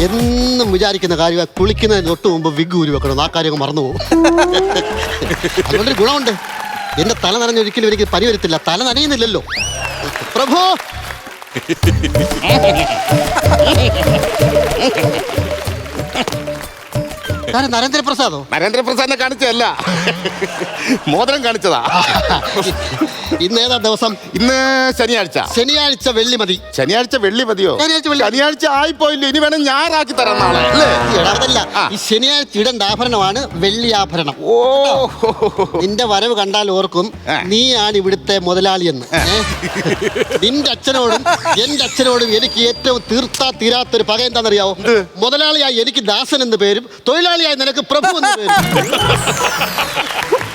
എന്നും വിചാരിക്കുന്ന കാര്യം കുളിക്കുന്നതിന് തൊട്ട് മുമ്പ് വിഗ് ഊരി വെക്കണം. ആ കാര്യം മറന്നു പോകും. അതുകൊണ്ടൊരു ഗുണമുണ്ട്, എന്റെ തല നനഞ്ഞൊരിക്കലും എനിക്ക് പനി വരത്തില്ല. തല നനയുന്നില്ലല്ലോ. പ്രഭു നരേന്ദ്രപ്രസാദോ? നരേന്ദ്രപ്രസാദിനെ കാണിച്ചതല്ല, മോതിരം കാണിച്ചതാ. ഇന്ന് ഏതാ ദിവസം? ഇന്ന് ശനിയാഴ്ച. ശനിയാഴ്ച വെള്ളി മതി. ശനിയാഴ്ച വെള്ളി മതിയോ? ശനിയാഴ്ച ആയിപ്പോയില്ലേ, ഇനി വേണം ഞായറാക്കി തരാം നാളെ അല്ലേ? അതല്ല, ഈ ശനിയാഴ്ച ഇടേണ്ട ആഭരണമാണ് വെള്ളി ആഭരണം. ഓ, നിന്റെ വരവ് കണ്ടാൽ ഓർക്കും നീയാണ് ഇവിടുത്തെ മുതലാളിയെന്ന്. നിന്റെ അച്ഛനോടും എന്റെ അച്ഛനോടും എനിക്ക് ഏറ്റവും തീരാത്തൊരു പക എന്താണെന്നറിയാവോ? മുതലാളിയായി എനിക്ക് ദാസൻ എന്ന് പേരും തൊഴിലാളിയായി നിനക്ക് പ്രഭു എന്ന് പേരും.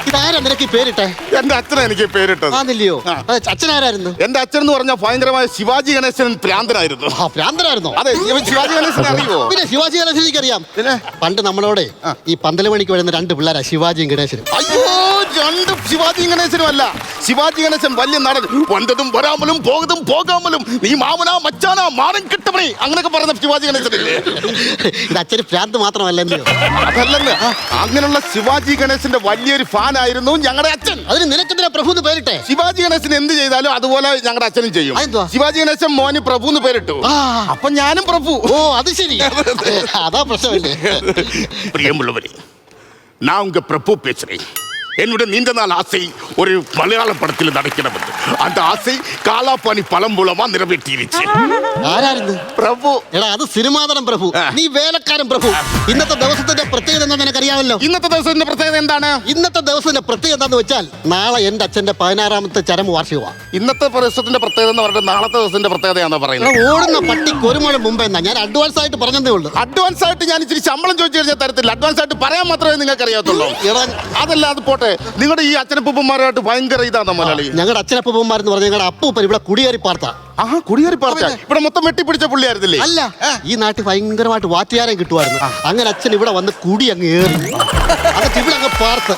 ഇതാരാ നിനക്ക് ഈ പേരിട്ടെ? എന്റെ അച്ഛനാ എനിക്ക് പേരിട്ടത്. ആന്നില്ലയോ? അച്ഛനാരായിരുന്നു? എന്റെ അച്ഛൻ എന്ന് പറഞ്ഞാൽ ഭയങ്കരമായ ശിവാജി ഗണേശൻ ഭ്രാന്തനായിരുന്നു. ഭ്രാന്തനായിരുന്നോ? അതെ, ശിവാജി ഗണേശൻ അറിയോ? പിന്നെ ശിവാജി ഗണേശൻ എനിക്കറിയാം. പിന്നെ പണ്ട് നമ്മളോടെ ഈ പന്തലമണിക്ക് വരുന്ന രണ്ട് പിള്ളേരാ ശിവാജിയും ഗണേശനും. അയ്യോ, രണ്ട് ശിവാജി ഗണേശനും അല്ല. ശിവാജി ഗണേശൻ വലിയ നടൻ, വന്നതും വരാമലും പോകതും പോകാമലും നീ മാമനാ മച്ചാനാ മാനം കിട്ടമണി അങ്ങനെയൊക്കെ പറയുന്ന ശിവാജി ഗണേശനില്ലേ? ഇത് അച്ഛന് ഭ്രാന്ത് മാത്രമല്ലല്ലോ. അതല്ലെന്ന്, അങ്ങനെയുള്ള ശിവാജി ഗണേശന്റെ വലിയൊരു ഫാൻ ആയിരുന്നു ഞങ്ങളുടെ അച്ഛൻ. അതിന് നിനക്കെന്തിനാ പ്രഭു എന്ന് പേരിട്ടെ? ശിവാജി ഗണേശൻ എന്ത് ചെയ്താലും അതുപോലെ ഞങ്ങളുടെ അച്ഛനും ചെയ്യും. ശിവാജി ഗണേശൻ മോന് പ്രഭു എന്ന് പേരിട്ടു. അപ്പൊ ഞാനും പ്രഭു. ഓ, അത് ശരി. അതാ പ്രശ്നമല്ലേ? പ്രിയമുള്ളവരെ, நான் உங்க பிரபு பேசுறேன். என்னுடைய நீண்ட நாள் ஆசை ஒரு மலையாள படத்தில் நடக்கணும்னு. அந்த ஆசை காலாப்பாணி பழம் மூலமா நிறைவேற்றிருச்சு. ആരായിരുന്നു? പ്രഭു. എടാ, അത് സിനിമാതരം പ്രഭു, നീ വേലക്കാരൻ പ്രഭു. ഇന്നത്തെ ദിവസത്തിന്റെ പ്രത്യേകത എന്താ നിനക്കറിയാമല്ലോ? ഇന്നത്തെ ദിവസത്തിന്റെ പ്രത്യേകത എന്താണ്? ഇന്നത്തെ ദിവസത്തിന്റെ പ്രത്യേകത എന്താന്ന് വെച്ചാൽ നാളെ എന്റെ അച്ഛന്റെ 16ാമത്തെ ചരമ വാർഷികമാണ്. ഇന്നത്തെ ദിവസത്തിന്റെ പ്രത്യേകത എന്ന് പറഞ്ഞാൽ നാളത്തെ ദിവസത്തിന്റെ പ്രത്യേകതയാണോ പറയുന്നത്? ഓടുന്ന പട്ടിക്ക് ഒരു മുഴ മുമ്പ് എന്നാ ഞാൻ അഡ്വാൻസ് ആയിട്ട് പറഞ്ഞതേ ഉള്ളൂ. അഡ്വാൻസ് ആയിട്ട് ഞാൻ ഇച്ചിരി ശമ്പളം ചോദിച്ചു കഴിഞ്ഞാൽ തരത്തില്ല. അഡ്വാൻസ് ആയിട്ട് പറയാൻ മാത്രമേ നിങ്ങൾക്ക് അറിയാത്തുള്ളൂ. അതല്ല, അത് പോട്ടെ. നിങ്ങളുടെ ഈ അച്ഛനപ്പൂപ്പന്മാരായിട്ട് ഭയങ്കര ഇതാണ് മലയാളി. ഞങ്ങളുടെ അച്ഛനപ്പൂപ്പന്മാരെന്ന് പറഞ്ഞാൽ ഞങ്ങളുടെ അപ്പൂപ്പൻ ഇവിടെ കുടിയേറി പാർത്ത. കുടിയേറി പാർത്ത ഇവിടെ മൊത്തം വെട്ടിപ്പിടിച്ച പുള്ളിയായിരുന്നില്ലേ? അല്ല, ഈ നാട്ടിൽ ഭയങ്കരമായിട്ട് വാറ്റുകാരം കിട്ടുമായിരുന്നു. അങ്ങനെ അച്ഛൻ ഇവിടെ വന്ന് കുടി അങ്ങ് ഏറി, എന്നിട്ട് ഇവിടെ അങ്ങ് പാർത്ത്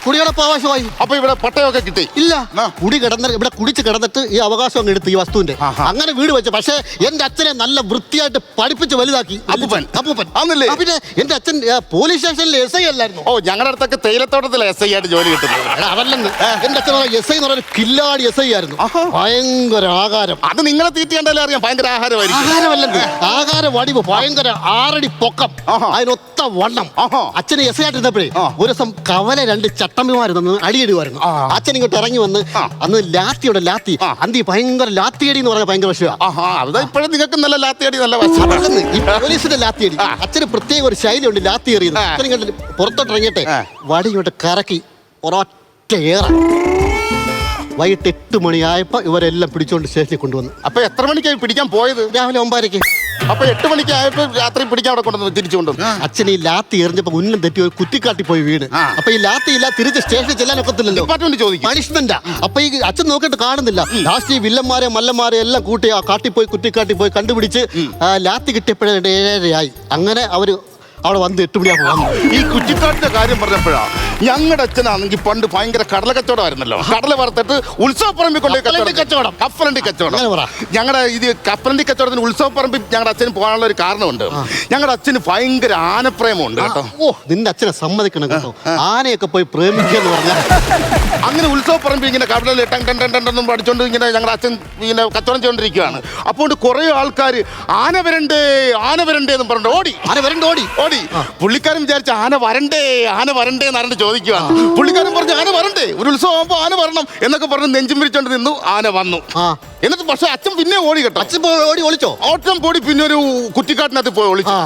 കുടികളൊപ്പം അവകാശമായി. അപ്പൊ ഇവിടെ പട്ടയമൊക്കെ കിട്ടി? ഇല്ല, കുടി കിടന്ന ഇവിടെ കുടിച്ച് കിടന്നിട്ട് ഈ അവകാശം അങ്ങ് എടുത്ത് ഈ വസ്തുവിന്റെ അങ്ങനെ വീട് വെച്ചു. പക്ഷെ എന്റെ അച്ഛനെ നല്ല വൃത്തിയായിട്ട് പഠിപ്പിച്ച് വലുതാക്കി അപ്പൂപ്പൻ. പിന്നെ എന്റെ അച്ഛൻ പോലീസ് സ്റ്റേഷനിൽ SI അല്ലായിരുന്നു. ഓ, ഞങ്ങളുടെ അടുത്തൊക്കെ തേയിലത്തോട്ടത്തിൽ SI ആയിട്ട് ജോലി കിട്ടുന്നത്. അതല്ലെന്ന്, എന്റെ അച്ഛൻ SI എന്ന് പറഞ്ഞ കില്ലാടി SI ആയിരുന്നു. ഭയങ്കര ആകാരം. അത് നിങ്ങളെ തീറ്റി കണ്ടാലേ അറിയാം ഭയങ്കര ആഹാരമായിരിക്കും. ആഹാരമല്ലെന്ന്, ആഹാര വടിവ് ഭയങ്കര 6 അടി പൊക്കം, അതിനൊത്ത വണ്ണം. അച്ഛന് SI ആയിട്ടിരുന്നപ്പോഴേ ഒരു ദിവസം കവല 2 ചട്ടമ്പിമാരുന്ന് അടിയടിവായിരുന്നു. അച്ഛൻ ഇങ്ങോട്ട് ഇറങ്ങി വന്ന് അന്ന് ലാത്തിയുടെ ലാത്തി അന്തി ഭയങ്കര ലാത്തിയടി എന്ന് പറഞ്ഞാൽ ഭയങ്കര വിഷയമാണ്. ഇപ്പോഴും നിങ്ങൾക്ക് നല്ല ലാത്തിയടി നല്ല ഈ പോലീസിന്റെ ലാത്തിയടി. അച്ഛന് പ്രത്യേക ഒരു ശൈലിയുണ്ട് ലാത്തി എറിയുന്നത്. അച്ഛൻ ഇങ്ങോട്ട് പുറത്തോട്ട് ഇറങ്ങിയിട്ട് വടി ഇങ്ങോട്ട് കറക്കി ഒരൊറ്റ ഏറ. വൈകിട്ട് 8 മണിയായപ്പോ ഇവരെല്ലാം പിടിച്ചോണ്ട് സ്റ്റേഷനിൽ കൊണ്ടുവന്നു. അപ്പൊ എത്ര മണിക്കായി പിടിക്കാൻ പോയത്? രാവിലെ 9:30. അപ്പൊ 8 മണിക്കായപ്പോ രാത്രി പിടിക്കാൻ അവിടെ കൊണ്ടുവന്നു തിരിച്ചു കൊണ്ടുവന്നു. അച്ഛൻ ഈ ലാത്തി എറിഞ്ഞപ്പോ ഉന്നം തെറ്റി ഒരു കുത്തിക്കാട്ടി പോയി വീണ്. അപ്പൊ ഈ ലാത്തി ഇല്ല, തിരിച്ച് സ്റ്റേഷനിൽ ചെല്ലാനൊക്കത്തില്ലല്ലോ, പണിഷ്മെന്റാ. അപ്പൊ ഈ അച്ഛൻ നോക്കിയിട്ട് കാണുന്നില്ല. ലാസ്റ്റ് ഈ വില്ലന്മാരെ മല്ലന്മാരെ എല്ലാം കൂട്ടി ആ കാട്ടിപ്പോയി കുത്തിക്കാട്ടിപ്പോയി കണ്ടുപിടിച്ച് ലാത്തി കിട്ടിയപ്പോഴേ 7:30 അങ്ങനെ അവര് അവിടെ വന്ന് 8 മണിയാകുമ്പോൾ വന്നു. ഈ കുറ്റിക്കാട്ടിന്റെ കാര്യം പറഞ്ഞപ്പോഴാ ഞങ്ങളുടെ അച്ഛനാണെങ്കിൽ പണ്ട് ഭയങ്കര കടല കച്ചവടമായിരുന്നല്ലോ. കടല വറുത്തിട്ട് ഉത്സവപ്പറമ്പിൽ കൊണ്ടുപോയി കച്ചവടം, കപ്പലണ്ടി കച്ചവടം. ഞങ്ങളുടെ ഇത് കപ്പലണ്ടി കച്ചവടത്തിന് ഉത്സവപ്പറമ്പിൽ ഞങ്ങളുടെ അച്ഛന് പോകാനുള്ള ഒരു കാരണമുണ്ട്. ഞങ്ങളുടെ അച്ഛന് ഭയങ്കര ആനപ്രേമമുണ്ട് കേട്ടോ. ഓ, നിന്റെ അച്ഛനെ സമ്മതിക്കണം കേട്ടോ. ആനയൊക്കെ പോയി പ്രേമിക്കാന്ന് പറഞ്ഞാൽ അങ്ങനെ ഉത്സവപ്പറമ്പിൽ ഇങ്ങനെ കടലിൽ ടണ്ടെന്നും പഠിച്ചോണ്ട് ഇങ്ങനെ ഞങ്ങളുടെ അച്ഛൻ ഇങ്ങനെ കച്ചവടം ചെയ്തോണ്ടിരിക്കുകയാണ്. അപ്പോൾ കുറെ ആൾക്കാർ ആന വരണ്ടേ എന്ന് പറഞ്ഞിട്ട് ഓടി. പുള്ളിക്കാരൻ വിചാരിച്ച ആന വരണ്ടേ എന്നറിഞ്ഞിട്ട് ചോദിക്കുകയാണ്. പുള്ളിക്കാരൻ പറഞ്ഞു ആന വരണ്ടേ, ഒരു ഉത്സവം ആകുമ്പോ ആന വരണം എന്നൊക്കെ പറഞ്ഞ് നെഞ്ചും പിരിച്ചോണ്ട് നിന്നു. ആന വന്നു. എന്നിട്ട് പക്ഷെ അച്ഛൻ പിന്നെ ഓടി കേട്ടോ. അച്ഛൻ ഒളിച്ചോ? ഓട്ടം പോടി പിന്നെ ഒരു കുറ്റിക്കാട്ടിനകത്ത് പോയി ഒളിച്ചു.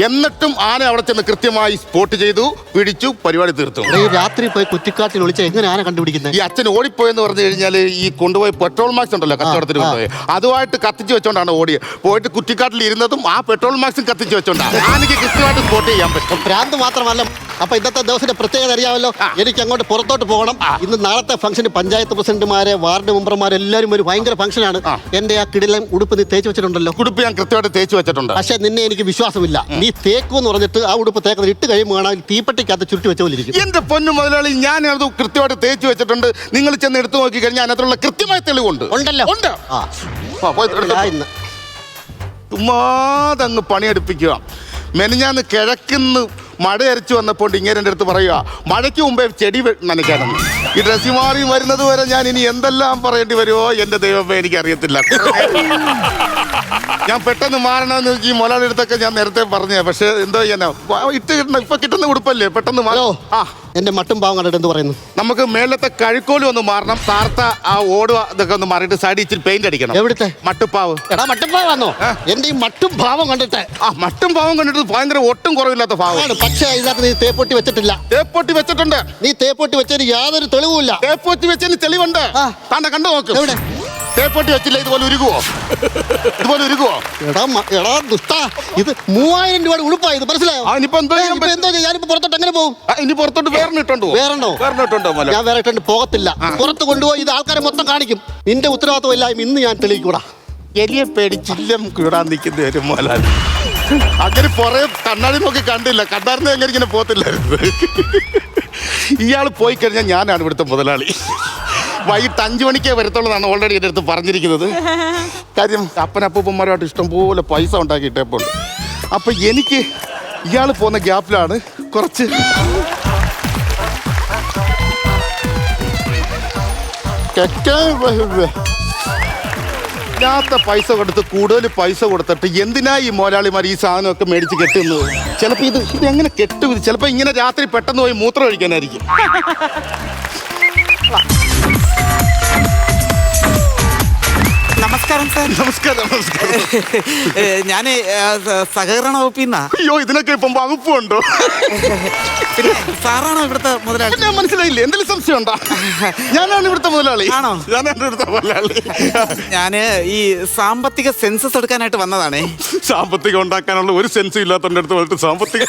എന്നിട്ടും ആന അവിടെ ചെന്ന് കൃത്യമായി സ്പോട്ട് ചെയ്തു, പിടിച്ചു, പരിപാടി തീർത്തു. രാത്രി പോയി കുറ്റിക്കാട്ടിൽ ഒളിച്ച എങ്ങനെ ആന കണ്ടുപിടിക്കുന്നത്? ഈ അച്ഛൻ ഓടിപ്പോയെന്ന് പറഞ്ഞു കഴിഞ്ഞാൽ ഈ കൊണ്ടുപോയി പെട്രോൾ മാക്സ് ഉണ്ടല്ലോ കച്ചവടത്തിന് കൊണ്ടുപോയി, അതുമായിട്ട് കത്തിച്ച് വെച്ചോണ്ടാണ് ഓടിയത്. പോയിട്ട് കുറ്റിക്കാട്ടിൽ ഇരുന്നതും ആ പെട്രോൾ മാക്സും കത്തിച്ച് വെച്ചോണ്ടാണ്. ആനയ്ക്ക് കൃത്യമായിട്ട് സ്പോട്ട് ചെയ്യാൻ പറ്റും. ഭ്രാന്ത് മാത്രമല്ല, അപ്പൊ ഇന്നത്തെ ദിവസത്തിന്റെ പ്രത്യേകത അറിയാമല്ലോ. എനിക്ക് അങ്ങോട്ട് പുറത്തോട്ട് പോകണം. ഇന്ന് നാളത്തെ ഫംഗ്ഷന് പഞ്ചായത്ത് പ്രസിഡന്റുമാരെ വാർഡ് മെമ്പർമാരെ എല്ലാവരും ഒരു ഭയങ്കര ഫംഗ്ഷനാണ്. എന്റെ ആ കിടിലം ഉടുപ്പ് നീ തേച്ച് വെച്ചിട്ടുണ്ടല്ലോ. ഉടുപ്പ് ഞാൻ കൃത്യമായിട്ട് തേച്ച് വെച്ചിട്ടുണ്ട്. പക്ഷെ നിന്നെ എനിക്ക് വിശ്വാസമില്ല. നീ തേക്കുമെന്ന് പറഞ്ഞിട്ട് ആ ഉടുപ്പ് തേക്കുന്നത് ഇട്ട് കഴിയുമ്പോൾ തീപ്പെട്ടിക്കകത്ത് ചുരുട്ടി വെച്ച പോലെ ഇരിക്കും. എന്റെ പൊന്നു മുതലാളി, ഞാൻ അത് കൃത്യമായിട്ട് തേച്ച് വെച്ചിട്ടുണ്ട്. നിങ്ങൾ ചെന്ന് എടുത്തു നോക്കി കഴിഞ്ഞാൽ അതിനകത്തുള്ള കൃത്യമായ തെളിവുണ്ട്. ഉണ്ടല്ലോ. ഉണ്ട്. ചുമ്മാതങ്ങ് പണിയെടുപ്പിക്കുക. മെനഞ്ഞാന്ന് കിഴക്കുന്ന് മഴയരച്ച് വന്നപ്പോൾ ഇങ്ങനെ എൻ്റെ അടുത്ത് പറയുക, മഴയ്ക്ക് മുമ്പേ ചെടി നനയ്ക്കാനെന്ന്. ഈ ഡ്രസ്സി മാറി വരുന്നത് വരെ ഞാൻ ഇനി എന്തെല്ലാം പറയേണ്ടി വരുമോ എൻ്റെ ദൈവമേ, എനിക്കറിയത്തില്ല. ഞാൻ പെട്ടെന്ന് മാറണമെന്ന് ഈ മുതലാളി അടുത്തൊക്കെ ഞാൻ നേരത്തെ പറഞ്ഞേ, പക്ഷെ എന്തോ ചെയ്യാനാ, ഇപ്പൊ കിട്ടുന്ന ഉടുപ്പല്ലേ, പെട്ടെന്ന് ഹലോ, എന്റെ മട്ടും പാവം കണ്ടിട്ട് എന്ത് പറയുന്നു? നമുക്ക് മേലത്തെ കഴുക്കോലും ഒന്ന് മാറണം, താർത്ത ആ ഓടുക ഇതൊക്കെ ഒന്ന് മാറിയിട്ട് സൈഡിൽ ഇച്ചിരി പെയിന്റ് അടിക്കണം. എവിടുത്തെ മട്ടുപ്പാവ്? എടാ മട്ടുപ്പാവാന്നോ? എന്റെ ഈ മട്ടും ഭാവം കണ്ടിട്ട് മട്ടും പാവം കണ്ടിട്ട് ഭയങ്കര ഒട്ടും കുറവില്ലാത്ത ഭാവമാണ്. പക്ഷേ ഇതിനകത്ത് നീ തേപ്പൊട്ടി വെച്ചിട്ടില്ല. തേപ്പൊട്ടി വെച്ചിട്ടുണ്ട്. നീ തേപ്പൊട്ടി വെച്ചതിന് യാതൊരു തെളിവുമില്ല. തേപ്പൊട്ടി വെച്ചതിന് തെളിവുണ്ട്. കണ്ടു നോക്ക്. എവിടെ? തേപ്പൊട്ടി വെച്ചില്ല, ഇതുപോലെ ഉരുകുവോ? ഇതുപോലെ ഉരുകുവോ? എടാ ദുഷ്ട, ഇത് 3000 രൂപയുടെ ഉടുപ്പാ, ഇത് മനസ്സിലായോ? എന്തോ ഞാനിപ്പോ പുറത്തോട്ട് എങ്ങനെ പോകും? ഇനി പുറത്തോട്ട് വേറെ ഇട്ടുണ്ടോ? ഞാൻ വേറെ ഇട്ടുണ്ട് പോകത്തില്ല. പുറത്ത് കൊണ്ടുപോയി ഇത് ആൾക്കാരെ മൊത്തം കാണിക്കും. നിന്റെ ഉത്തരവാദിത്വം ഇല്ലായ്മ ഇന്ന് ഞാൻ തെളിയിക്കൂടാ. എലിയെ പേടിച്ചില്ലം കൂടാൻ നിൽക്കുന്ന ഒരു മോലാലി. അങ്ങനെ കുറെ കണ്ണാടി നോക്കി കണ്ടില്ല, കണ്ടായിരുന്ന എങ്ങനെ ഇങ്ങനെ പോത്തില്ലായിരുന്നു. ഇയാൾ പോയി കഴിഞ്ഞാൽ ഞാനാണ് ഇവിടുത്തെ മുതലാളി. വൈകിട്ട് 5 മണിക്കേ വരത്തുള്ളതാണ് ഓൾറെഡി എൻ്റെ അടുത്ത് പറഞ്ഞിരിക്കുന്നത്. കാര്യം അപ്പനപ്പൂപ്പന്മാരുമായിട്ട് ഇഷ്ടംപോലെ പൈസ ഉണ്ടാക്കിയിട്ടപ്പോൾ, അപ്പൊ എനിക്ക് ഇയാൾ പോകുന്ന ഗ്യാപ്പിലാണ് കുറച്ച് ഇല്ലാത്ത പൈസ കൊടുത്ത് കൂടുതൽ പൈസ കൊടുത്തിട്ട് എന്തിനാ ഈ മോലാളിമാർ ഈ സാധനമൊക്കെ മേടിച്ച് കെട്ടുന്നത്? ചിലപ്പോൾ ഇത് എങ്ങനെ കെട്ടും? ചിലപ്പോൾ ഇങ്ങനെ രാത്രി പെട്ടെന്ന് പോയി മൂത്രം ഒഴിക്കാനായിരിക്കും. നമസ്കാരം സാർ. നമസ്കാരം. ഞാൻ സഹകരണ വകുപ്പിൽ നിന്നാ. അയ്യോ, ഇതിനൊക്കെ ഇപ്പം വകുപ്പുണ്ടോ? പിന്നെ സാറാണോ ഇവിടുത്തെ മുതലാളി? ഞാൻ മനസ്സിലായില്ലേ, എന്തെങ്കിലും സംശയം ഉണ്ടോ? ഞാനാണ് ഇവിടുത്തെ മുതലാളി. ആണോ? ഞാനാണ് ഇവിടുത്തെ മുതലാളി. ഞാന് ഈ സാമ്പത്തിക സെൻസസ് എടുക്കാനായിട്ട് വന്നതാണേ. സാമ്പത്തികം ഉണ്ടാക്കാനുള്ള ഒരു സെൻസും ഇല്ലാത്തതിന്റെ അടുത്ത് വന്നിട്ട് സാമ്പത്തിക.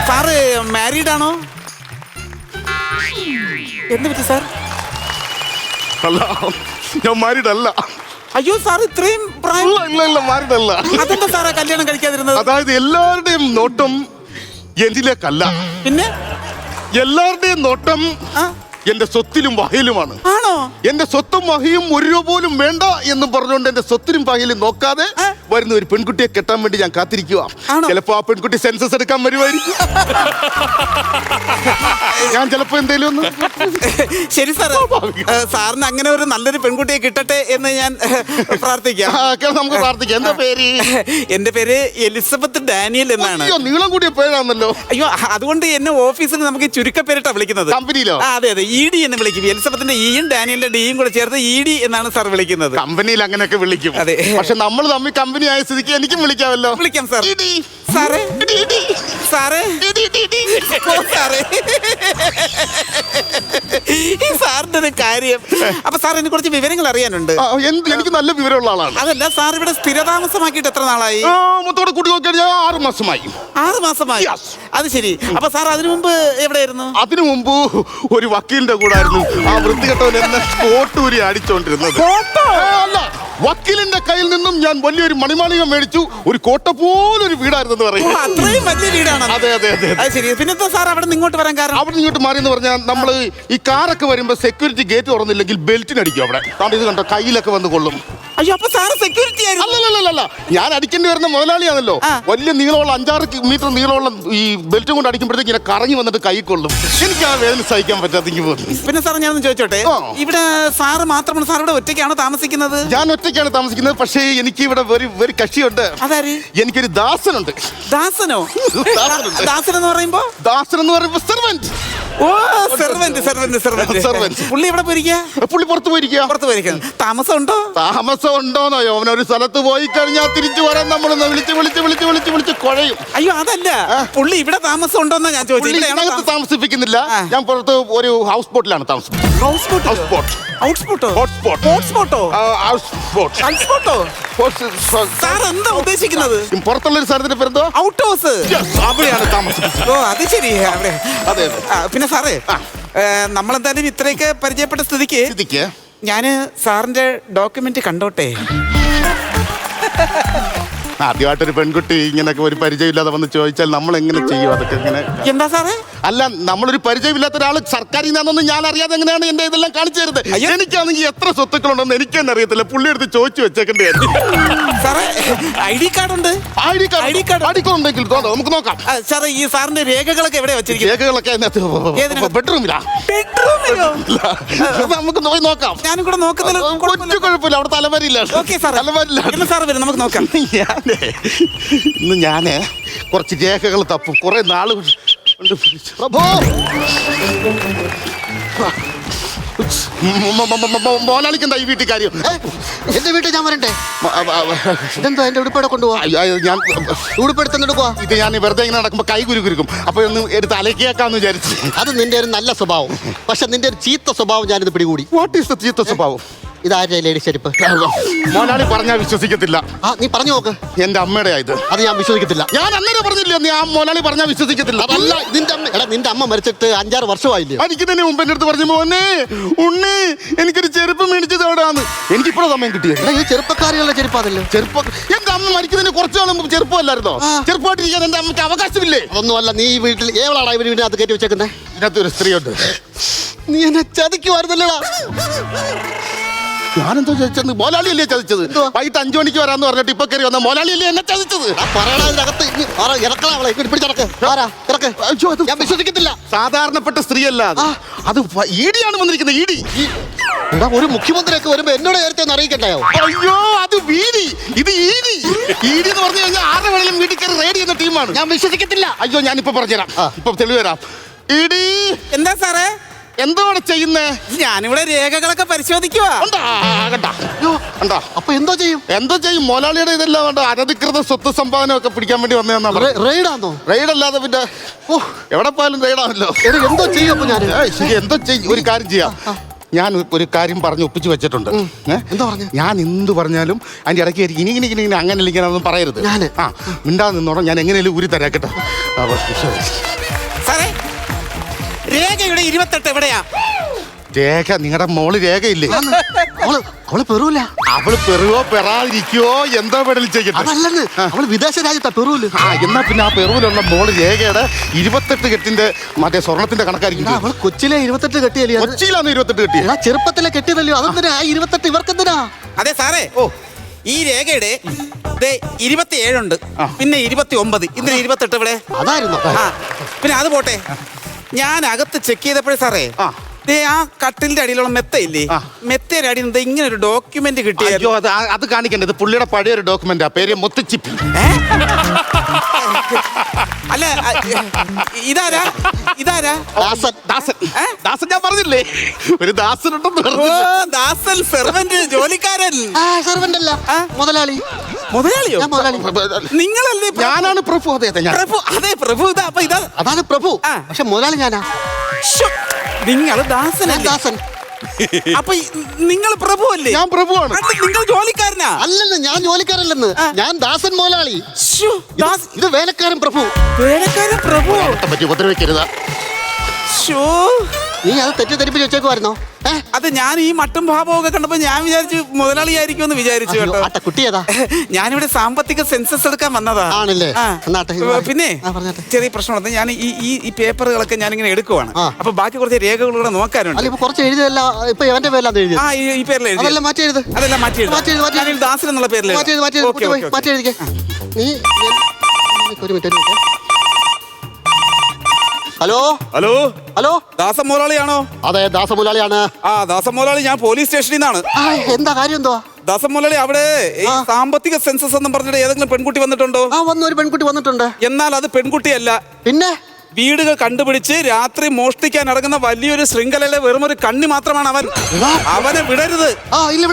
സാറ് മാരീഡ് ആണോ? എന്ത് പറ്റി സാർ? അല്ല, ഞാൻ മാരീഡ് അല്ല. അയ്യോ സാർ, ഇത്രയും പ്രായം? ഇല്ല, മാരീഡ് അല്ല. അതെന്താ സാറാ കല്യാണം കഴിക്കാതിരുന്നത്? അതായത് എല്ലാവരുടെയും നോട്ടം എന്നിലേക്കല്ല, പിന്നെ എല്ലാവരുടെയും നോട്ടം എന്റെ സ്വത്തിലും വഹയിലുമാണ്. ആണോ? എന്റെ സ്വത്തും വഹയും 1 രൂപ പോലും വേണ്ട എന്ന് പറഞ്ഞുകൊണ്ട് എന്റെ സ്വത്തിലും വഹയിലും നോക്കാതെ വരുന്ന ഒരു പെൺകുട്ടിയെ കെട്ടാൻ വേണ്ടി ഞാൻ കാത്തിരിക്കുക. ചിലപ്പോ ആ പെൺകുട്ടി സെൻസസ് എടുക്കാൻ വരുമായിരിക്കും. ഞാൻ ചിലപ്പോ എന്തേലും ഒന്ന്. ശരി സാർ, സാറിന് അങ്ങനെ ഒരു നല്ലൊരു പെൺകുട്ടിയെ കിട്ടട്ടെ എന്ന് ഞാൻ പ്രാർത്ഥിക്കാം. നമുക്ക് പ്രാർത്ഥിക്കാം. എന്താ പേര്? എന്റെ പേര് എലിസബത്ത് ഡാനിയൽ എന്നാണ്. നീളം കൂടിയ പേരാണല്ലോ. അയ്യോ, അതുകൊണ്ട് എന്നെ ഓഫീസിൽ നമുക്ക് ചുരുക്കപ്പേരിട്ടാ വിളിക്കുന്നത്. കമ്പനിയിലോ? അതെ, ED എന്ന് വിളിക്കും. എലിസബത്തിന്റെ ഇയും ഡാനിയലിന്റെ ഡിയും കൂടെ ചേർത്ത് ED എന്നാണ് സാർ വിളിക്കുന്നത്. കമ്പനിയിൽ അങ്ങനെയൊക്കെ വിളിക്കും. അതെ, പക്ഷെ നമ്മൾ തമ്മിൽ കമ്പനി ആയ സ്ഥിതിക്ക് എനിക്കും വിളിക്കാമല്ലോ. വിളിക്കാം സാർ. സാറേ സാറേ സാറേ, ഈ സാറിന്റെ ഒരു കാര്യം. അപ്പൊ സാർ എനിക്ക് കുറച്ച് വിവരങ്ങൾ അറിയാനുണ്ട്. എനിക്ക് നല്ല വിവരമുള്ള ആളാണ്. അതല്ല സാർ, ഇവിടെ സ്ഥിരതാമസമാക്കിയിട്ട് എത്ര നാളായി? മൊത്തോടെ കൂടി നോക്കിയാൽ 6 മാസമായി. 6 മാസമായി? അത് ശരി. അപ്പൊ സാർ അതിനു മുമ്പ് എവിടെയായിരുന്നു? അതിനു മുമ്പ് ഒരു വക്കീലിന്റെ കൂടെ ആയിരുന്നു. ആ വൃത്തികെട്ടവൻ എന്നെ കോട്ടൂരി അടിച്ചോണ്ടിരുന്നത്. അല്ല, വക്കീലിന്റെ കയ്യിൽ നിന്നും ഞാൻ വലിയൊരു മണിമാളിക മേടിച്ചു. ഒരു കോട്ട പോലൊരു വീടായിരുന്നു പറയും. അത്രയും വലിയ വീടാണ്? അതെ അതെ അതെ. അത് ശരി. പിന്നെ സാർ അവിടെ നിന്ന് ഇങ്ങോട്ട് വരാൻ കാരണം? അവിടെ ഇങ്ങോട്ട് മാറി എന്ന് പറഞ്ഞാൽ നമ്മള് ഈ കാറൊക്കെ വരുമ്പോ സെക്യൂരിറ്റി ഗേറ്റ് തുറന്നില്ലെങ്കിൽ ബെൽറ്റിനടിക്കും അവിടെ. ഇത് കണ്ടോ, കയ്യിലൊക്കെ വന്ന് കൊള്ളും. അയ്യോ, അപ്പൊ സാറ് സെക്യൂരിറ്റി ആയിരുന്നു? അല്ലല്ല, ഞാൻ അടിക്കേണ്ടി വരുന്ന മുതലാളിയാണല്ലോ. വലിയ നീളമുള്ള 5-6 മീറ്റർ നീളമുള്ള ഈ ബെൽറ്റും കൊണ്ട് അടിക്കുമ്പോഴത്തേക്ക് ഇങ്ങനെ കറങ്ങി വന്നിട്ട് കൈ കൊള്ളും. എനിക്ക് ആ വേദന സഹിക്കാൻ പറ്റാതെങ്കിൽ പോകും. പിന്നെ സാർ, ഞാനൊന്ന് ചോദിച്ചോട്ടെ, ഇവിടെ സാറ് മാത്രമാണ് സാർ ഇവിടെ ഒറ്റയ്ക്കാണോ താമസിക്കുന്നത്? ഞാൻ ഒറ്റയ്ക്കാണ് താമസിക്കുന്നത്. പക്ഷേ എനിക്ക് ഇവിടെ ഒരു കക്ഷിയുണ്ട്. അതാര്? എനിക്കൊരു ദാസനുണ്ട്. ദാസനോ? ദാസൻ എന്ന് പറയുമ്പോ? ദാസൻ എന്ന് പറയുമ്പോ സെർവന്റ്. ഓ, സെർവന്റ്. പുള്ളി എവിടെ പോയിരിക്കാ? പുള്ളി പുറത്ത് പോയിരിക്കുക. താമസം ഉണ്ടോ? താമസം ഉണ്ടോന്നോ? അവനൊരു സ്ഥലത്ത് പോയി കഴിഞ്ഞാൽ തിരിച്ചു വരാൻ നമ്മളൊന്ന് വിളിച്ച് കുഴയും. അയ്യോ, അതല്ല, പുള്ളി ഇവിടെ താമസം ഉണ്ടോന്നാ ഞാൻ ചോദിച്ചത്. താമസിപ്പിക്കുന്നില്ല. ഞാൻ പുറത്ത് ഒരു ഹൗസ് ബോട്ടിലാണ് താമസിക്കുന്നത്. സാർ എന്താ ഉദ്ദേശിക്കുന്നത്? പുറത്തുള്ള ഒരു സ്ഥലത്തിന്റെ പേരെന്തോ? Out house. അവിടെയാണ് താമസിക്കുന്നത്. ഓ, അത് ശരി. അവിടെ. അതെ. പിന്നെ സാറേ, നമ്മളെന്തായാലും ഇത്രയൊക്കെ പരിചയപ്പെട്ട സ്ഥിതിക്ക് ഞാന് സാറിന്റെ ഡോക്യുമെന്റ് കണ്ടോട്ടെ? ആദ്യമായിട്ടൊരു പെൺകുട്ടി ഇങ്ങനെയൊക്കെ ഒരു പരിചയമില്ലാതെ വന്ന് ചോദിച്ചാൽ നമ്മൾ എങ്ങനെ ചെയ്യും അതൊക്കെ ഇങ്ങനെ? എന്താ സാറേ? അല്ല, നമ്മളൊരു പരിചയമില്ലാത്ത ഒരാൾ സർക്കാരിൽ നിന്നൊന്നും ഞാൻ അറിയാതെ എങ്ങനെയാണ് എന്റെ ഇതെല്ലാം കാണിച്ചു തരുന്നത്? എനിക്കാണെങ്കിൽ എത്ര സ്വത്തുക്കളുണ്ടെന്ന് എനിക്ക് തന്നെ അറിയത്തില്ല. പുള്ളി എടുത്ത് ചോദിച്ചു വെച്ചേക്കണ്ടേ സാറേ. ഐ ഡി കാർഡ് ഉണ്ട്. ഐ ഡി കാർഡ് ഉണ്ടെങ്കിൽ നമുക്ക് നോക്കാം. സാറേ, ഈ സാറിന്റെ രേഖകളൊക്കെ എവിടെയാ വെച്ചിരിക്കുന്നത്? രേഖകളൊക്കെ ബെഡ്റൂമിലാ. ബെഡ്റൂമിലോ? നമുക്ക് പോയി നോക്കാം. ഞാനും കൂടെ നോക്കുന്നില്ല. കൊച്ചു കുഴപ്പമില്ല, അവിടെ തലവരില്ല. തലവരില്ല സാറ് വരും, നമുക്ക് നോക്കാം. ഇന്ന് ഞാന് കുറച്ച് രേഖകൾ തപ്പും. കുറെ നാള് പ്രഭു മോനാളിക്ക് എന്താ ഈ വീട്ടിൽ കാര്യം? എന്റെ വീട്ടിൽ ഞാൻ വരണ്ടേ? ഇതെന്താ എന്റെ ഉടുപ്പയുടെ കൊണ്ടുപോവാ? ഞാൻ ഉടുപ്പെടുത്തെടുക്കുവാ. ഇത് ഞാൻ വെറുതെ ഇങ്ങനെ നടക്കുമ്പോ കൈ കുരുക്കും. അപ്പൊ ഒന്ന് എടുത്ത് അലക്കിയേക്കാന്ന് വിചാരിച്ചു. അത് നിന്റെ ഒരു നല്ല സ്വഭാവം. പക്ഷെ നിന്റെ ഒരു ചീത്ത സ്വഭാവം ഞാനിത് പിടികൂടി. വാട്ട് ഈസ് ദ ചീത്ത സ്വഭാവം? ഇതാരുടെ ലേഡി ചെരുപ്പ്? മോനാളി പറഞ്ഞാൽ വിശ്വസിക്കത്തില്ല. നീ പറഞ്ഞു നോക്ക്. എന്റെ അമ്മയുടെ ഇത്. അത് ഞാൻ വിശ്വസിക്കത്തില്ല. ഞാൻ അന്നേരം പറഞ്ഞില്ലേ, നീ ആ മോനാളി പറഞ്ഞാൽ വിശ്വസിക്കത്തില്ല. അതല്ല, നിന്റെ അമ്മ. എടാ, നിന്റെ അമ്മ മരിച്ചിട്ട് 5-6 വർഷമായില്ലേ? എനിക്ക് തന്നെ മുമ്പ് എന്റെ അടുത്ത് പറഞ്ഞു, മോനെ ഉണ്ണി എനിക്കൊരു ചെരുപ്പ് മേടിച്ചത് എവിടെയാന്ന്. എനിക്കിപ്പോഴും സമയം കിട്ടിയത്. ഈ ചെറുപ്പക്കാരികളുടെ ചെരുപ്പാണല്ലോ. ചെറുപ്പം എന്റെ അമ്മ മരിക്കുന്നതിന് കുറച്ചു നാൾ മുമ്പ് ചെറുപ്പമല്ലായിരുന്നോ? ചെറുപ്പമായിട്ടിരിക്കാൻ എന്റെ അമ്മയ്ക്ക് അവകാശമില്ലേ? അതൊന്നുമല്ല. നീ ഈ വീട്ടിൽ ഏവളാണ് ഇവര് വീടിന് അത് കയറ്റി വെച്ചേക്കുന്നത്? ഇതിനകത്തൊരു സ്ത്രീയുണ്ട്. നീ എന്നെ ചതിക്കുമായിരുന്നല്ലോടാ. ഞാനെന്തോ ചതിച്ചത്? മോലാളിയല്ലേ ചതിച്ചത്? വൈകിട്ട് 5 മണിക്ക് വരാന്ന് പറഞ്ഞിട്ട് ഇപ്പൊ കയറി വന്ന മോലാളിയല്ലേ എന്നെ ചതിച്ചത്? ഞാൻ വിശ്വസിക്കത്തില്ല. സാധാരണപ്പെട്ട സ്ത്രീയല്ല അത്. ഈടിയാണ് വന്നിരിക്കുന്നത്. ഈടി. ഒരു മുഖ്യമന്ത്രിയൊക്കെ വരുമ്പോ എന്നോട് നേരത്തെ അറിയിക്കണ്ടായോ? അയ്യോ, അത് വീടി. ഇത് ഈടി. ഈടി എന്ന് പറഞ്ഞു കഴിഞ്ഞാൽ 6 വേണേലും വീട്ടിൽ കയറി റെയ്ഡ് ചെയ്യുന്ന ടീമാണ്. ഞാൻ വിശ്വസിക്കത്തില്ല. അയ്യോ, ഞാനിപ്പോ പറഞ്ഞുതരാം. ഇപ്പൊ തെളിവ് തരാം. ഈടി. എന്താ സാറേ? എന്തോടെ ചെയ്യുന്നേ? ഞാനിവിടെ രേഖകളൊക്കെ പരിശോധിക്കുവാ. അപ്പൊ എന്തോ ചെയ്യും? എന്തോ ചെയ്യും? മോലാളിയുടെ ഇതെല്ലാം വേണ്ട അനധികൃത സ്വത്ത് സമ്പാദനം ഒക്കെ പിടിക്കാൻ വേണ്ടി വന്നതെന്നാ. റെയ്ഡാന്നോ? റെയ്ഡ് അല്ലാതെ പിന്നെ എവിടെ പോയാലും റെയ്ഡാണല്ലോ. എന്തോ ചെയ്യും? അപ്പൊ ഞാൻ ശരി, എന്തോ ചെയ്യും. ഒരു കാര്യം ചെയ്യാം. ഞാൻ ഒരു കാര്യം പറഞ്ഞ് ഒപ്പിച്ച് വെച്ചിട്ടുണ്ട്. എന്താ പറഞ്ഞു? ഞാൻ എന്ത് പറഞ്ഞാലും അതിന്റെ ഇടയ്ക്ക് ഇനി അങ്ങനെ ഇരിക്കാനൊന്നും പറയരുത്. മിണ്ടാതെ നിന്നോണം. ഞാൻ എങ്ങനെയാലും ഊരി തരാം കേട്ടോ. സാറേ, രേഖയുടെ 28 എവിടെയാ? രേഖ നിങ്ങളുടെ മോള് രേഖയില്ലേ? അവള് പെറൂല. അവള് പെറുവോ പെറാതിരിക്കുവോ എന്തോ പെടലി ചെയ്യട്ടെ. അതല്ലെന്ന്, അവള് വിദേശ രാജ്യത്താ, പെറൂല്. എന്നാ പിന്നെ ആ പെറുവിലുള്ള മോള് രേഖയുടെ 28 കെട്ടിന്റെ മറ്റേ സ്വർണത്തിന്റെ കണക്കായിരിക്കും. അവള് കൊച്ചിലെ 28 കെട്ടിയല്ലേ? കൊച്ചിയിലാന്ന് 28 കെട്ടിയ. ചെറുപ്പത്തിലെ കെട്ടിയതല്ലോ. അതെന്തിനാ 28? ഇവർക്കെന്തിനാ? അതെ സാറേ, ഈ രേഖയുടെ 27 ഉണ്ട്, പിന്നെ 29. ഇതിന് 28 ഇവിടെ. അതായിരുന്നു. പിന്നെ അത് പോട്ടെ, ഞാൻ അകത്ത് ചെക്ക് ചെയ്തപ്പോഴേ സാറേ, ആ കട്ടിലിന്റെ അടിയിലുള്ള മെത്തയില്ലേ, മെത്തയുടെ അടിയിൽ നിന്ന് ഇങ്ങനെ ഒരു ഡോക്യുമെന്റ് കിട്ടിയോ? അത് കാണിക്കണ്ടത് പുള്ളിയുടെ പഴയൊരു ഡോക്യുമെന്റാ. പേര് മുത്തച്ചിപ്പി. അല്ല, ഇതാരാ? ദാസൻ. ഞാൻ പറഞ്ഞില്ലേ ഒരു ദാസനുണ്ടെന്ന്. ദാസൻ സെർവന്റ്, ജോലിക്കാരൻ. സെർവന്റ് അല്ല, മുതലാളി. മുതലാളിയോ? നിങ്ങളല്ലേ? ഞാനാണ് പ്രഭു. അതെ പ്രഭു. അതെ പ്രഭു. ഇതാ അപ്പൊ ഇതാ അതാണ് പ്രഭു. പക്ഷെ മുതലാളി ഞാനാ. നിങ്ങൾ ദാസൻ. അപ്പൊ നിങ്ങൾ പ്രഭു അല്ലേ? ഞാൻ പ്രഭുവാണ്. നിങ്ങൾ ജോലിക്കാരനാ? അല്ലെന്ന്, ഞാൻ ജോലിക്കാരല്ലെന്ന്. ഞാൻ ദാസൻ മുതലാളി. ഇത് വേലക്കാരൻ പ്രഭു. വേലക്കാരൻ പ്രഭു പറ്റി ഉപദ്രവിക്കരുത്. നീ അത് തെറ്റിദ്ധരിപ്പിച്ച് വെച്ചേക്കുമായിരുന്നോ? അത് ഞാൻ ഈ മട്ടും ഭാവമൊക്കെ കണ്ടപ്പോ ഞാൻ വിചാരിച്ചു മുതലാളിയായിരിക്കും എന്ന് വിചാരിച്ചു കേട്ടോ. കുട്ടിയതാ. ഞാനിവിടെ സാമ്പത്തിക സെൻസസ് എടുക്കാൻ വന്നതാ. ആണല്ലേ? പിന്നെ ചെറിയ പ്രശ്നമുണ്ട്. ഞാൻ ഈ പേപ്പറുകളൊക്കെ ഞാനിങ്ങനെ എടുക്കുവാണ്. അപ്പൊ ബാക്കി കുറച്ച് രേഖകളൂടെ നോക്കാനുണ്ട്. കുറച്ച് എഴുതിയല്ല. ഇപ്പൊ എവന്റെ പേരിലാണ് എഴുതി. ഈ പേരിൽ എഴുതി. അതെല്ലാം മാറ്റി എഴുത്. അതെല്ലാം മാറ്റി എഴുതി. ദാസൻ എന്നുള്ള പേരിൽ മാറ്റി എഴുതിക്കേ. നീ ഒരു മിനിറ്റ്. ഹലോ ഹലോ ഹലോ, ദാസൻ മുതലാളിയാണോ? അതെ, ദാസ മുതലാളിയാണ്. ദാസൻ മുതലാളി, ഞാൻ പോലീസ് സ്റ്റേഷനിൽ നിന്നാണ്. എന്താ കാര്യം? എന്തുവാ? ദാസൻ മുതലാളി, അവിടെ ഈ സാമ്പത്തിക സെൻസസ് എന്നും പറഞ്ഞിട്ട് ഏതെങ്കിലും പെൺകുട്ടി വന്നിട്ടുണ്ടോ? ഒരു പെൺകുട്ടി വന്നിട്ടുണ്ട്. എന്നാൽ അത് പെൺകുട്ടിയല്ല. പിന്നെ വീടുകൾ കണ്ടുപിടിച്ച് രാത്രി മോഷ്ടിക്കാൻ ഇറങ്ങുന്ന വലിയൊരു ശൃംഖലയിലെ വെറും ഒരു കണ്ണി മാത്രമാണ് അവൻ. അവനെ വിടരുത്. ഇല്ല,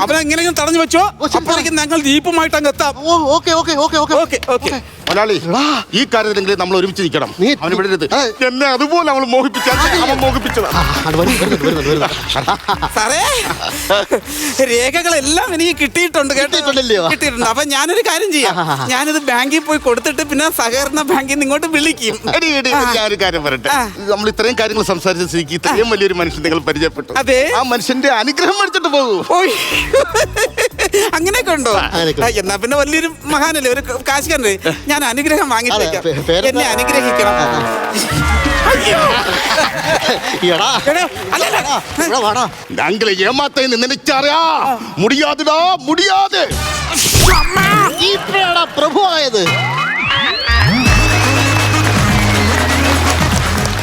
അവനെ എങ്ങനെയും തടഞ്ഞു വെച്ചോ. അപ്പോഴേക്കും ഞങ്ങൾ ജീപ്പുമായിട്ട് അങ്ങ് എത്താം. ഓക്കെ. മലയാളി ഈ കാര്യത്തിലെങ്കിലും നമ്മൾ ഒരുമിച്ച് നിൽക്കണം. നീ- അവന് വിടരുത്. ആ. എന്നെ അതുപോലെ അവൾ മോഹിപ്പിച്ചാൽ അവൻ മോഹിപ്പിച്ചതാ. സാറേ രേഖകളെല്ലാം എനിക്ക് കിട്ടിയിട്ടുണ്ട് കേട്ടോ. കിട്ടിയിട്ടുണ്ടല്ലയോ? കിട്ടിയിട്ടുണ്ട്. അപ്പൊ ഞാനൊരു കാര്യം ചെയ്യാം, ഞാനിത് ബാങ്കിൽ പോയി കൊടുത്തിട്ട് പിന്നെ സഹകരണ ബാങ്കിൽ നിന്ന് ഇങ്ങോട്ട് വിളിക്കും. എടി, ഞാൻ ഒരു കാര്യം പറയട്ടെ. ആ. നമ്മൾ ഇത്രയും കാര്യങ്ങൾ സംസാരിച്ച സ്ഥിതിക്ക് ഇത്രയും വലിയൊരു മനുഷ്യൻ നിങ്ങൾ പരിചയപ്പെട്ടു. അതെ. ആ മനുഷ്യന്റെ അനുഗ്രഹം മേടിച്ചിട്ട് പോകൂ. ഓയ്. അങ്ങനെയൊക്കെ ഉണ്ടോ? അങ്ങനെയൊക്കെ. എന്നാ പിന്നെ വലിയൊരു മഹാനല്ലേ, ഒരു കാശുകാരനെ. ഞാൻ അനുഗ്രഹം വാങ്ങിച്ചേക്കാം. അതെ, പേരെന്താ? എന്നെ അനുഗ്രഹിക്കണം. അയ്യോ. എടാ എടോ, അല്ലല്ല. ഇവിടെ വാടാ. ഞങ്ങളെ ഏമാത്തേന്ന് നിനച്ചറിയാ മുടിയാതെടാ മുടിയാതെ. ഇപ്പഴാടാ പ്രഭു ആയത്.